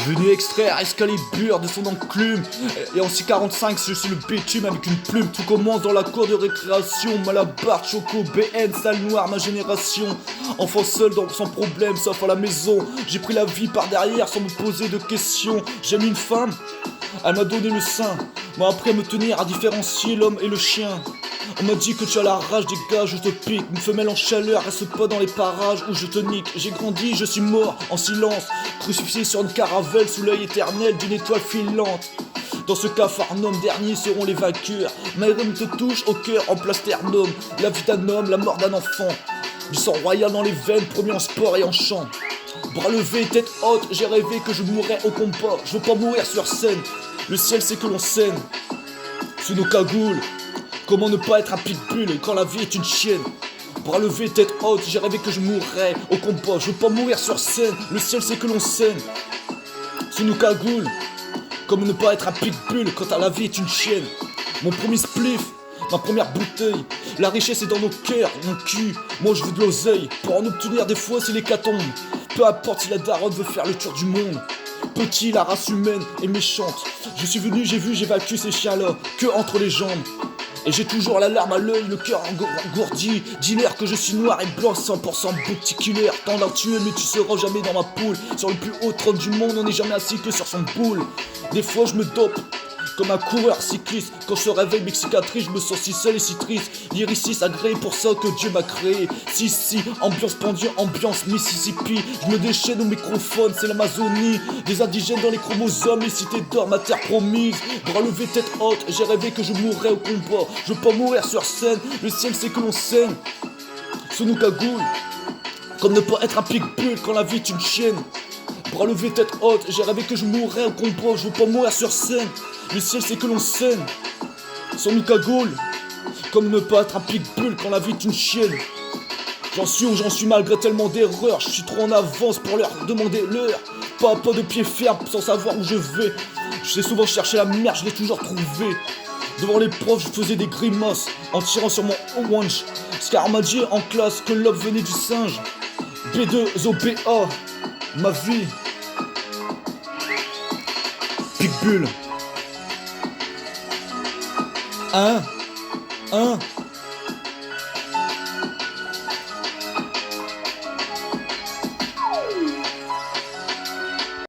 Venu extraire Excalibur de son enclume. Et en 645 je suis le bitume avec une plume. Tout commence dans la cour de récréation. Malabar, Choco, BN, salle noire, ma génération. Enfant seul sans problème sauf à la maison. J'ai pris la vie par derrière sans me poser de questions. J'aime une femme, elle m'a donné le sein. M'a appris à me tenir, à différencier l'homme et le chien. On m'a dit que tu as la rage des gars, je te pique. Une femelle en chaleur, reste pas dans les parages où je te nique. J'ai grandi, je suis mort en silence, crucifié sur une caravelle sous l'œil éternel d'une étoile filante. Dans ce capharnaüm, derniers seront les vainqueurs. Ma rime te touche au cœur en plasternum. La vie d'un homme, la mort d'un enfant. Du sang royal dans les veines, promis en sport et en chant. Bras levés, tête haute, j'ai rêvé que je mourrais au combat. Je veux pas mourir sur scène, le ciel c'est que l'on scène. Sous nos cagoules, comment ne pas être un pitbull quand la vie est une chienne. Bras levés, tête haute, j'ai rêvé que je mourrais au combat. Je veux pas mourir sur scène, le ciel c'est que l'on scène. Sous nos cagoules, comment ne pas être un pitbull quand la vie est une chienne. Mon premier spliff, ma première bouteille. La richesse est dans nos cœurs, mon cul. Moi je veux de l'oseille, pour en obtenir des fois c'est l'hécatombe. Peu importe si la daronne veut faire le tour du monde. Petit, la race humaine est méchante. Je suis venu, j'ai vu, j'ai vaincu ces chiens-là, que entre les jambes. Et j'ai toujours la larme à l'œil, le cœur engourdi. Dis-leur que je suis noir et blanc, 100% boutique killer. T'en as tué mais tu seras jamais dans ma poule. Sur le plus haut trône du monde, on n'est jamais assis que sur son boule. Des fois je me dope comme un coureur cycliste. Quand je réveille mes cicatrices, je me sens si seul et si triste. Lyriciste agréé pour ça que Dieu m'a créé. Si, ambiance pendue, ambiance Mississippi. Je me déchaîne au microphone, c'est l'Amazonie. Des indigènes dans les chromosomes, les cités d'or, ma terre promise. Bras levés, tête haute, j'ai rêvé que je mourrais au combat. Je veux pas mourir sur scène, le ciel c'est que l'on scène. Sous nos cagoules, comme ne pas être un pitbull quand la vie est une chienne. Bras levés, tête haute, j'ai rêvé que je mourrais au combat. Je veux pas mourir sur scène, le ciel c'est que l'on scène. Sur nos cagoules, comme ne pas être un pitbull quand la vie est une chienne. J'en suis où j'en suis malgré tellement d'erreurs. Je suis trop en avance pour leur demander l'heure. Pas de pied ferme sans savoir où je vais. Je sais souvent chercher la merde, je l'ai toujours trouvé. Devant les profs, je faisais des grimaces en tirant sur mon orange. Scar m'a dit en classe que l'homme venait du singe. B2OBA, ma vie. Pitbull. 1